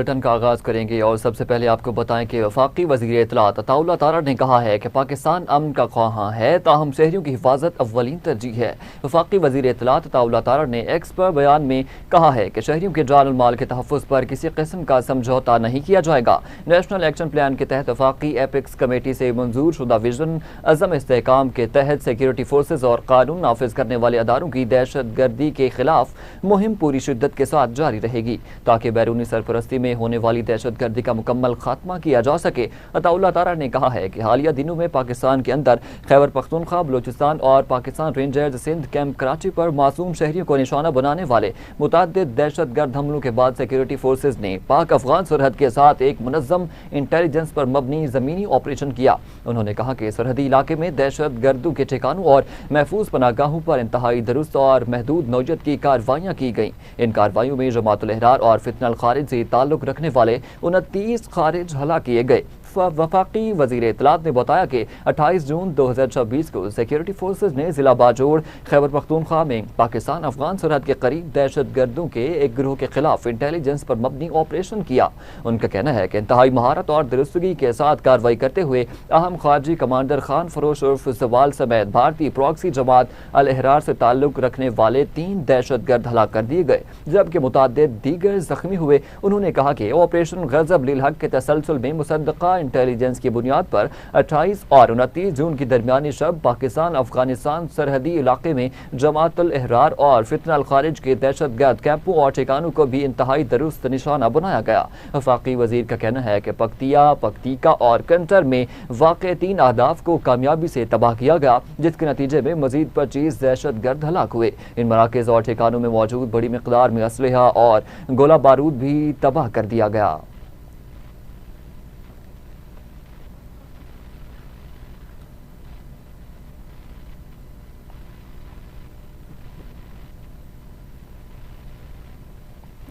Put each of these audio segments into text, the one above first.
Bulletin کا آغاز کریں گے اور سب سے پہلے آپ کو بتائیں کہ وفاقی وزیر اطلاعات عطاء اللہ تارڑ نے کہا ہے کہ پاکستان امن کا خواہاں ہے، تاہم شہریوں کی حفاظت اولین ترجیح ہے۔ وفاقی وزیر اطلاعات عطاء اللہ تارڑ نے ایکس پر بیان میں کہا ہے کہ شہریوں کے جان المال کے تحفظ پر کسی قسم کا سمجھوتہ نہیں کیا جائے گا۔ نیشنل ایکشن پلان کے تحت وفاقی ایپیکس کمیٹی سے منظور شدہ ویژن عزم استحکام کے تحت سیکیورٹی فورسز اور قانون نافذ کرنے والے اداروں کی دہشت گردی کے خلاف مہم پوری شدت کے ساتھ جاری رہے گی تاکہ بیرونی سرپرستی میں ہونے والی دہشت گردی کا مکمل خاتمہ کیا جا سکے۔ عطاء اللہ تارڑ نے کہا ہے کہ حالیہ دنوں میں پاکستان کے اندر خیبر پختونخوا، بلوچستان اور پاکستان رینجرز سندھ کیمپ کراچی پر معصوم شہریوں کو نشانہ بنانے والے متعدد دہشت گرد حملوں کے بعد سیکیورٹی فورسز نے پاک افغان سرحد کے ساتھ ایک منظم انٹیلیجنس پر مبنی زمینی آپریشن کیا۔ انہوں نے کہا کہ سرحدی علاقے میں دہشت گردوں کے ٹھکانوں اور محفوظ پناہ گاہوں پر انتہائی درست اور محدود نوعیت کی کارروائیاں کی گئیں۔ ان کارروائیوں میں جماعت الاحرار اور فتنہ الخارج سے تعلق رکھنے والے 29 خارج ہلاک کیے گئے۔ وفاقی وزیر اطلاعات نے بتایا کہ 28 جون 2026 کو سیکیورٹی فورسز نے ضلع باجوڑ خیبر پختونخوا میں پاکستان افغان سرحد کے قریب دہشت گردوں کے ایک گروہ کے خلاف انٹیلیجنس پر مبنی آپریشن کیا۔ ان کا کہنا ہے کہ انتہائی مہارت اور درستگی کے ساتھ کارروائی کرتے ہوئے اہم خارجی کمانڈر خان فروش عرف زوال سمیت بھارتی پراکسی جماعت الاحرار سے تعلق رکھنے والے 3 دہشت گرد ہلاک کر دیے گئے جبکہ متعدد دیگر زخمی ہوئے۔ انہوں نے کہا کہ آپریشن غضب للحق کے تسلسل میں مصدقہ انٹیلیجنس کی بنیاد پر 28 اور 29 جون کی درمیانی شب پاکستان افغانستان سرحدی علاقے میں جماعت الاحرار اور فتنہ الخارج کے دہشت گرد کیمپوں اور ٹھکانوں کو بھی انتہائی درست نشانہ بنایا گیا۔ وفاقی وزیر کا کہنا ہے کہ پکتیا، پکتیکا اور کنٹر میں واقع 3 اہداف کو کامیابی سے تباہ کیا گیا جس کے نتیجے میں مزید 25 دہشت گرد ہلاک ہوئے۔ ان مراکز اور ٹھکانوں میں موجود بڑی مقدار میں اسلحہ اور گولہ بارود بھی تباہ کر دیا گیا۔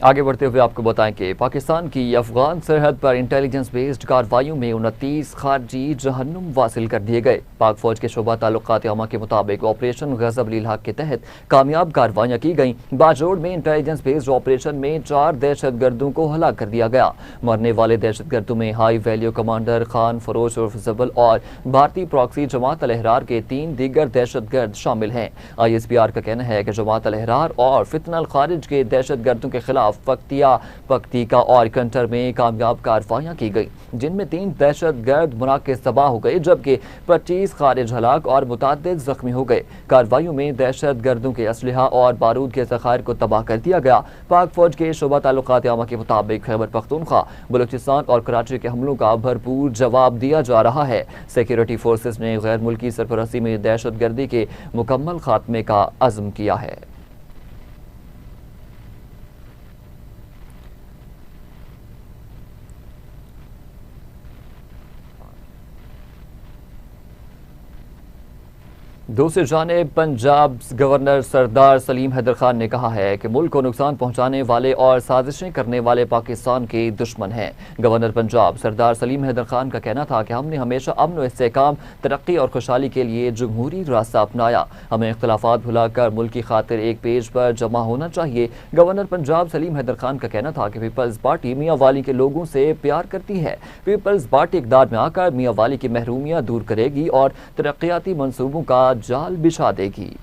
آگے بڑھتے ہوئے آپ کو بتائیں کہ پاکستان کی افغان سرحد پر انٹیلیجنس بیسڈ کارروائیوں میں 29 خارجی جہنم واصل کر دیے گئے۔ پاک فوج کے شعبہ تعلقات عامہ کے مطابق آپریشن غضب للحق کے تحت کامیاب کارروائیاں کی گئیں۔ باجوڑ میں انٹیلیجنس بیسڈ آپریشن میں 4 دہشت گردوں کو ہلاک کر دیا گیا۔ مرنے والے دہشت گردوں میں ہائی ویلیو کمانڈر خان فروش عرف زبل اور بھارتی پراکسی جماعت الاحرار کے 3 دیگر دہشت گرد شامل ہیں۔ ISPR کا کہنا ہے کہ جماعت الاحرار اور فتنہ الخارج کے دہشت گردوں کے خلاف پکتیا، پکتیکا اور کنٹر میں کامیاب کارروائیاں کی گئیں جن میں 3 دہشت گرد مراکز تباہ ہو گئے جبکہ 25 خارج ہلاک اور متعدد زخمی ہو گئے۔ کارروائیوں میں دہشت گردوں کے اسلحہ اور بارود کے ذخائر کو تباہ کر دیا گیا۔ پاک فوج کے شعبہ تعلقات عامہ کے مطابق خیبر پختونخوا، بلوچستان اور کراچی کے حملوں کا بھرپور جواب دیا جا رہا ہے۔ سیکیورٹی فورسز نے غیر ملکی سرپرستی میں دہشت گردی کے مکمل خاتمے کا عزم کیا ہے۔ دوسری جانب پنجاب گورنر سردار سلیم حیدر خان نے کہا ہے کہ ملک کو نقصان پہنچانے والے اور سازشیں کرنے والے پاکستان کے دشمن ہیں۔ گورنر پنجاب سردار سلیم حیدر خان کا کہنا تھا کہ ہم نے ہمیشہ امن و استحکام، ترقی اور خوشحالی کے لیے جمہوری راستہ اپنایا۔ ہمیں اختلافات بھلا کر ملک کی خاطر ایک پیج پر جمع ہونا چاہیے۔ گورنر پنجاب سلیم حیدر خان کا کہنا تھا کہ پیپلز پارٹی میاں والی کے لوگوں سے پیار کرتی ہے۔ پیپلز پارٹی اقتدار میں آ کر میاں والی کی محرومیاں دور کرے گی اور ترقیاتی منصوبوں کا جال بچھا دے گی۔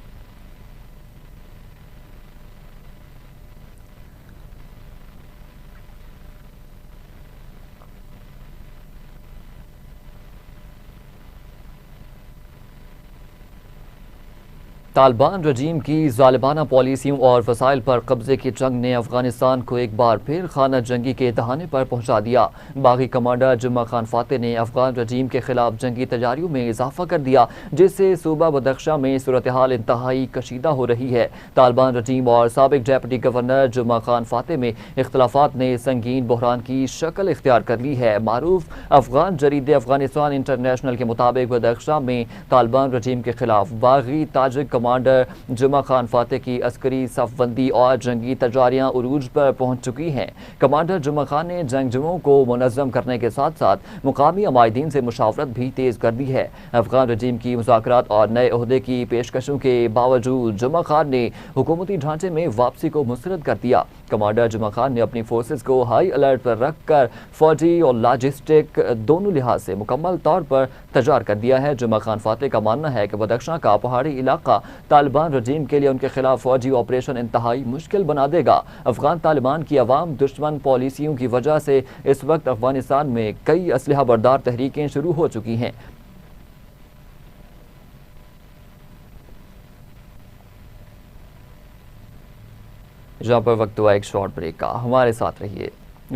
طالبان رجیم کی ظالمانہ پالیسیوں اور وسائل پر قبضے کی جنگ نے افغانستان کو ایک بار پھر خانہ جنگی کے دہانے پر پہنچا دیا۔ باغی کمانڈر جمعہ خان فاتح نے افغان رجیم کے خلاف جنگی تیاریوں میں اضافہ کر دیا جس سے صوبہ بدخشاں میں صورتحال انتہائی کشیدہ ہو رہی ہے۔ طالبان رجیم اور سابق ڈیپٹی گورنر جمعہ خان فاتح میں اختلافات نے سنگین بحران کی شکل اختیار کر لی ہے۔ معروف افغان جریدے افغانستان انٹرنیشنل کے مطابق بدخشاں میں طالبان رجیم کے خلاف باغی تاجک کمانڈر جمعہ خان فاتح کی عسکری صف بندی اور جنگی تیاریاں عروج پر پہنچ چکی ہیں۔ کمانڈر جمعہ خان نے جنگجوؤں کو منظم کرنے کے ساتھ ساتھ مقامی عمائدین سے مشاورت بھی تیز کر دی ہے۔ افغان رجیم کی مذاکرات اور نئے عہدے کی پیشکشوں کے باوجود جمعہ خان نے حکومتی ڈھانچے میں واپسی کو مسترد کر دیا۔ کمانڈر جمعہ خان نے اپنی فورسز کو ہائی الرٹ پر رکھ کر فوجی اور لاجسٹک دونوں لحاظ سے مکمل طور پر تیار کر دیا ہے۔ جمعہ خان فاتح کا ماننا ہے کہ بدخشاں کا پہاڑی علاقہ طالبان رجیم کے لیے ان کے خلاف فوجی آپریشن انتہائی مشکل بنا دے گا۔ افغان طالبان کی عوام دشمن پالیسیوں کی وجہ سے اس وقت افغانستان میں کئی اسلحہ بردار تحریکیں شروع ہو چکی ہیں۔ جہاں پر وقت ہوا ایک شارٹ بریک کا، ہمارے ساتھ رہیے۔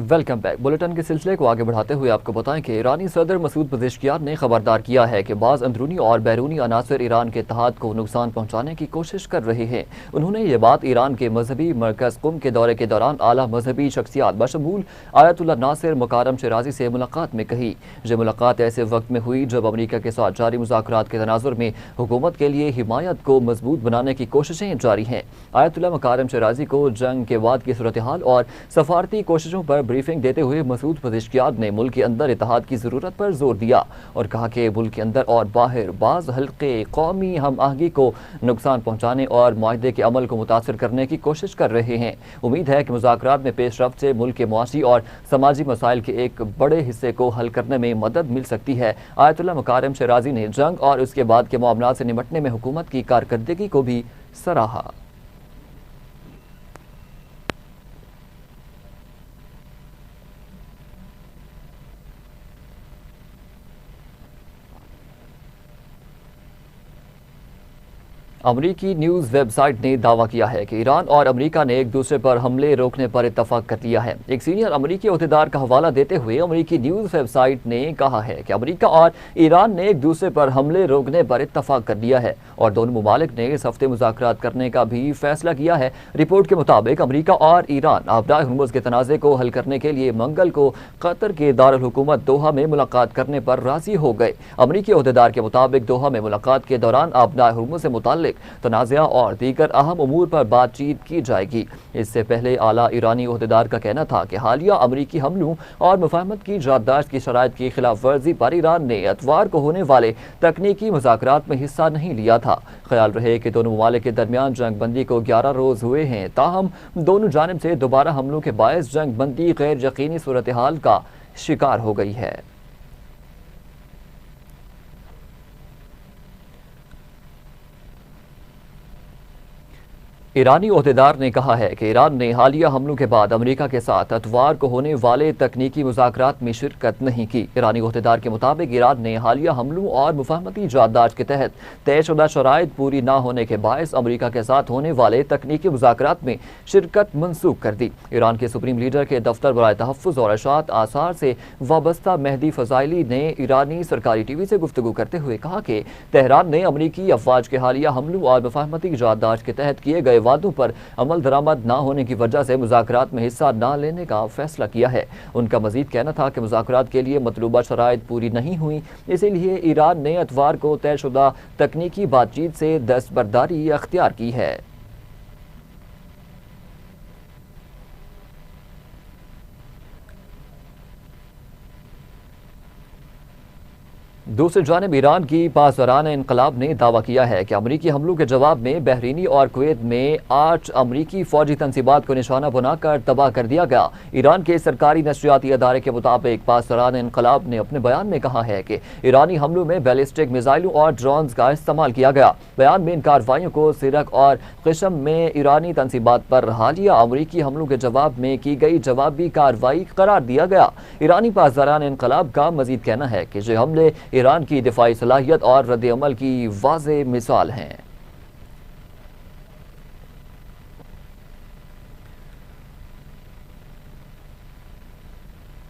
Welcome back. بلیٹن کے سلسلے کو آگے بڑھاتے ہوئے آپ کو بتائیں کہ ایرانی صدر مسعود پزشکیان نے خبردار کیا ہے کہ بعض اندرونی اور بیرونی عناصر ایران کے اتحاد کو نقصان پہنچانے کی کوشش کر رہے ہیں۔ انہوں نے یہ بات ایران کے مذہبی مرکز قم کے دورے کے دوران اعلیٰ مذہبی شخصیات بشمول آیت اللہ ناصر مکارم شیرازی سے ملاقات میں کہی۔ یہ ملاقات ایسے وقت میں ہوئی جب امریکہ کے ساتھ جاری مذاکرات کے تناظر میں حکومت کے لیے حمایت کو مضبوط بنانے کی کوششیں جاری ہیں۔ آیت اللہ مکارم شیرازی کو جنگ کے بعد کی صورتحال اور سفارتی کوششوں پر بریفنگ دیتے ہوئے مسعود پزشکیان نے ملک کے اندر اتحاد کی ضرورت پر زور دیا اور کہا کہ ملک کے اندر اور باہر بعض حلقے قومی ہم آہنگی کو نقصان پہنچانے اور معاہدے کے عمل کو متاثر کرنے کی کوشش کر رہے ہیں۔ امید ہے کہ مذاکرات میں پیش رفت سے ملک کے معاشی اور سماجی مسائل کے ایک بڑے حصے کو حل کرنے میں مدد مل سکتی ہے۔ آیت اللہ مکارم شیرازی نے جنگ اور اس کے بعد کے معاملات سے نمٹنے میں حکومت کی کارکردگی کو بھی سراہا۔ امریکی نیوز ویب سائٹ نے دعویٰ کیا ہے کہ ایران اور امریکہ نے ایک دوسرے پر حملے روکنے پر اتفاق کر لیا ہے۔ ایک سینئر امریکی عہدیدار کا حوالہ دیتے ہوئے امریکی نیوز ویب سائٹ نے کہا ہے کہ امریکہ اور ایران نے ایک دوسرے پر حملے روکنے پر اتفاق کر لیا ہے اور دونوں ممالک نے اس ہفتے مذاکرات کرنے کا بھی فیصلہ کیا ہے۔ رپورٹ کے مطابق امریکہ اور ایران آبدار ہرمز کے تنازع کو حل کرنے کے لیے منگل کو قطر کے دارالحکومت دوحہ میں ملاقات کرنے پر راضی ہو گئے۔ امریکی عہدیدار کے مطابق دوحہ میں ملاقات کے دوران آبدار ہرمز سے متعلق تنازعہ اور دیگر اہم امور پر بات چیت کی جائے گی۔ اس سے پہلے اعلیٰ ایرانی عہدیدار کا کہنا تھا کہ حالیہ امریکی حملوں اور مفاہمت کی یادداشت کی شرائط کی خلاف ورزی پر ایران نے اتوار کو ہونے والے تکنیکی مذاکرات میں حصہ نہیں لیا تھا۔ خیال رہے کہ دونوں ممالک کے درمیان جنگ بندی کو 11 روز ہوئے ہیں، تاہم دونوں جانب سے دوبارہ حملوں کے باعث جنگ بندی غیر یقینی صورتحال کا شکار ہو گئی ہے۔ ایرانی عہدیدار نے کہا ہے کہ ایران نے حالیہ حملوں کے بعد امریکہ کے ساتھ اتوار کو ہونے والے تکنیکی مذاکرات میں شرکت نہیں کی۔ ایرانی عہدیدار کے مطابق ایران نے حالیہ حملوں اور مفاہمتی یادداشت کے تحت طے شدہ شرائط پوری نہ ہونے کے باعث امریکہ کے ساتھ ہونے والے تکنیکی مذاکرات میں شرکت منسوخ کر دی۔ ایران کے سپریم لیڈر کے دفتر برائے تحفظ اور اشاعت آثار سے وابستہ مہدی فضائلی نے ایرانی سرکاری ٹی وی سے گفتگو کرتے ہوئے کہا کہ تہران نے امریکی افواج کے حالیہ حملوں اور مفاہمتی یادداشت کے تحت کیے گئے وعدوں پر عمل درآمد نہ ہونے کی وجہ سے مذاکرات میں حصہ نہ لینے کا فیصلہ کیا ہے۔ ان کا مزید کہنا تھا کہ مذاکرات کے لیے مطلوبہ شرائط پوری نہیں ہوئیں، اسی لیے ایران نے اتوار کو طے شدہ تکنیکی بات چیت سے دستبرداری اختیار کی ہے۔ دوسری جانب ایران کی پاسداران انقلاب نے دعویٰ کیا ہے کہ امریکی حملوں کے جواب میں بحرینی اور کویت میں 8 امریکی فوجی تنصیبات کو نشانہ بنا کر تباہ کر دیا گیا۔ ایران کے سرکاری نشریاتی ادارے کے مطابق پاسداران انقلاب نے اپنے بیان میں کہا ہے کہ ایرانی حملوں میں بیلسٹک میزائلوں اور ڈرونز کا استعمال کیا گیا۔ بیان میں ان کارروائیوں کو سرک اور قشم میں ایرانی تنصیبات پر حالیہ امریکی حملوں کے جواب میں کی گئی جوابی کارروائی قرار دیا گیا۔ ایرانی پاسداران انقلاب کا مزید کہنا ہے کہ یہ حملے ایران کی دفاعی صلاحیت اور رد عمل کی واضح مثال ہیں۔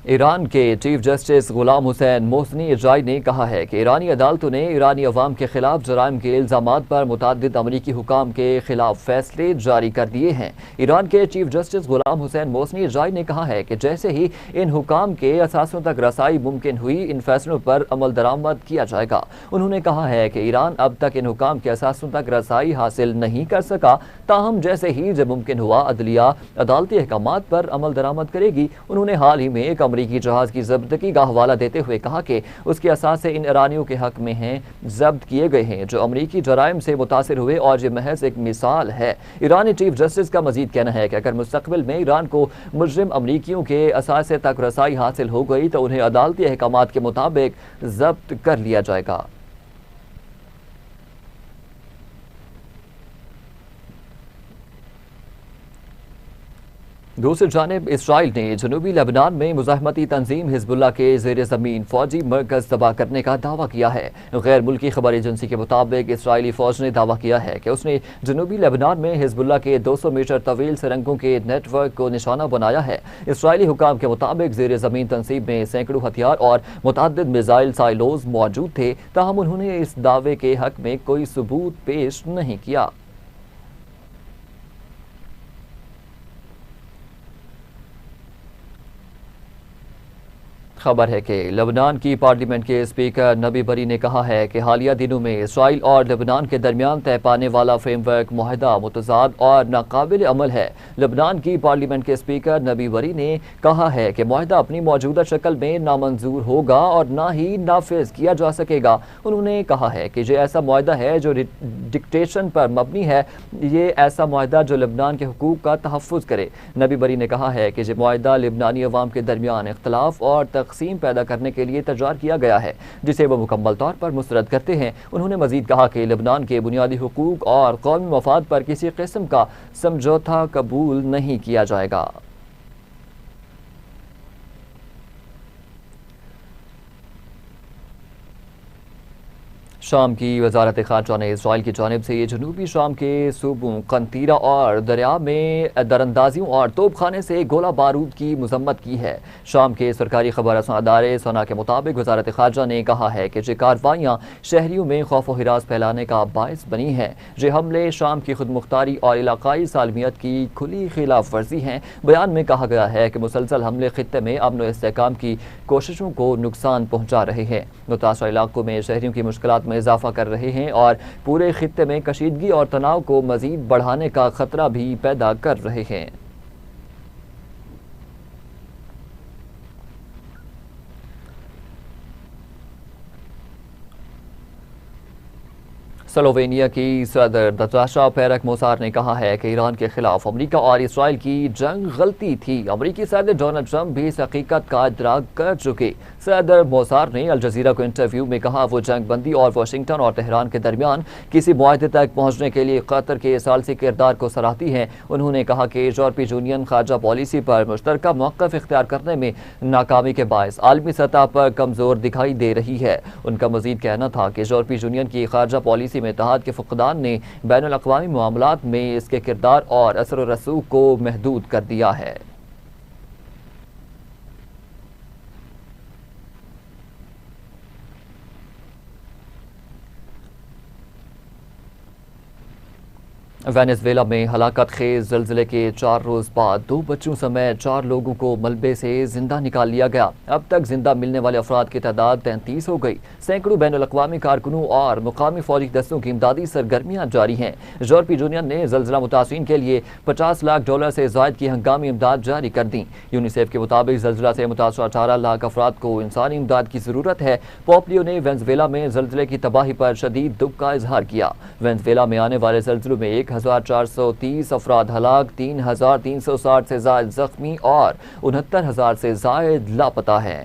ایران کے چیف جسٹس غلام حسین محسنی اجائی نے کہا ہے کہ ایرانی عدالتوں نے ایرانی عوام کے خلاف جرائم کے الزامات پر متعدد امریکی حکام کے خلاف فیصلے جاری کر دیے ہیں۔ ایران کے چیف جسٹس غلام حسین محسنی اجائی نے کہا ہے کہ جیسے ہی ان حکام کے اثاثوں تک رسائی ممکن ہوئی، ان فیصلوں پر عمل درآمد کیا جائے گا۔ انہوں نے کہا ہے کہ ایران اب تک ان حکام کے اثاثوں تک رسائی حاصل نہیں کر سکا، تاہم جیسے ہی جب ممکن ہوا عدلیہ عدالتی احکامات پر عمل درآمد کرے گی۔ انہوں نے حال ہی میں ایک امریکی جہاز کی ضبطگی کا حوالہ دیتے ہوئے کہا کہ اس کے اثاثے ان ایرانیوں کے حق میں ہیں ضبط کیے گئے ہیں جو امریکی جرائم سے متاثر ہوئے اور یہ محض ایک مثال ہے۔ ایرانی چیف جسٹس کا مزید کہنا ہے کہ اگر مستقبل میں ایران کو مجرم امریکیوں کے اثاثے تک رسائی حاصل ہو گئی تو انہیں عدالتی احکامات کے مطابق ضبط کر لیا جائے گا۔ دوسری جانب اسرائیل نے جنوبی لبنان میں مزاحمتی تنظیم حزب اللہ کے زیر زمین فوجی مرکز تباہ کرنے کا دعویٰ کیا ہے۔ غیر ملکی خبر ایجنسی کے مطابق اسرائیلی فوج نے دعویٰ کیا ہے کہ اس نے جنوبی لبنان میں حزب اللہ کے 200 میٹر طویل سرنگوں کے نیٹ ورک کو نشانہ بنایا ہے۔ اسرائیلی حکام کے مطابق زیر زمین تنصیب میں سینکڑوں ہتھیار اور متعدد میزائل سائلوز موجود تھے، تاہم انہوں نے اس دعوے کے حق میں کوئی ثبوت پیش نہیں کیا۔ خبر ہے کہ لبنان کی پارلیمنٹ کے اسپیکر نبی بری نے کہا ہے کہ حالیہ دنوں میں اسرائیل اور لبنان کے درمیان طے پانے والا فریم ورک معاہدہ متضاد اور ناقابل عمل ہے۔ لبنان کی پارلیمنٹ کے اسپیکر نبی بری نے کہا ہے کہ معاہدہ اپنی موجودہ شکل میں نامنظور ہوگا اور نہ ہی نافذ کیا جا سکے گا۔ انہوں نے کہا ہے کہ یہ ایسا معاہدہ ہے جو ڈکٹیشن پر مبنی ہے، یہ ایسا معاہدہ جو لبنان کے حقوق کا تحفظ کرے۔ نبی بری نے کہا ہے کہ یہ معاہدہ لبنانی عوام کے درمیان اختلاف اور تقسیم پیدا کرنے کے لیے تیار کیا گیا ہے، جسے وہ مکمل طور پر مسترد کرتے ہیں۔ انہوں نے مزید کہا کہ لبنان کے بنیادی حقوق اور قومی مفاد پر کسی قسم کا سمجھوتا قبول نہیں کیا جائے گا۔ شام کی وزارت خارجہ نے اسرائیل کی جانب سے جنوبی شام کے صوبوں قنطیرہ اور دریا میں دراندازیوں اور توپ خانے سے گولہ بارود کی مذمت کی ہے۔ شام کے سرکاری خبر رساں ادارے سنا کے مطابق وزارت خارجہ نے کہا ہے کہ یہ کارروائیاں شہریوں میں خوف و ہراس پھیلانے کا باعث بنی ہیں۔ یہ حملے شام کی خود مختاری اور علاقائی سالمیت کی کھلی خلاف ورزی ہیں۔ بیان میں کہا گیا ہے کہ مسلسل حملے خطے میں امن و استحکام کی کوششوں کو نقصان پہنچا رہے ہیں، متاثرہ علاقوں میں شہریوں کی مشکلات میں اضافہ کر رہے ہیں اور پورے خطے میں کشیدگی اور تناؤ کو مزید بڑھانے کا خطرہ بھی پیدا کر رہے ہیں۔ سلووینیا کی صدر نتاشا پیرک موسار نے کہا ہے کہ ایران کے خلاف امریکہ اور اسرائیل کی جنگ غلطی تھی۔ امریکی صدر ڈونلڈ ٹرمپ بھی اس حقیقت کا ادراک کر چکے۔ صدر موسار نے الجزیرہ کو انٹرویو میں کہا وہ جنگ بندی اور واشنگٹن اور تہران کے درمیان کسی معاہدے تک پہنچنے کے لیے قطر کے ثالثی کردار کو سراہتی ہیں۔ انہوں نے کہا کہ یورپی یونین خارجہ پالیسی پر مشترکہ موقف اختیار کرنے میں ناکامی کے باعث عالمی سطح پر کمزور دکھائی دے رہی ہے۔ ان کا مزید کہنا تھا کہ یورپی یونین کی خارجہ پالیسی میں اتحاد کے فقدان نے بین الاقوامی معاملات میں اس کے کردار اور اثر و رسوخ کو محدود کر دیا ہے۔ وینزویلا میں ہلاکت خیز زلزلے کے 4 روز بعد 2 بچوں سمیت 4 لوگوں کو ملبے سے زندہ نکال لیا گیا۔ اب تک زندہ ملنے والے افراد کی تعداد 33 ہو گئی۔ سینکڑوں بین الاقوامی کارکنوں اور مقامی فوجی دستوں کی امدادی سرگرمیاں جاری ہیں۔ یورپی یونین نے زلزلہ متاثرین کے لیے $50 لاکھ سے زائد کی ہنگامی امداد جاری کر دی۔ یونیسیف کے مطابق زلزلہ سے متاثرہ 18 لاکھ افراد کو انسانی امداد کی ضرورت ہے۔ پوپلیو نے وینزویلا میں زلزلے کی تباہی پر شدید دکھ کا اظہار کیا۔ وینزویلا میں آنے والے زلزلوں میں 1430 افراد ہلاک، 3360 سے زائد زخمی اور 69,000 سے زائد لاپتہ ہیں۔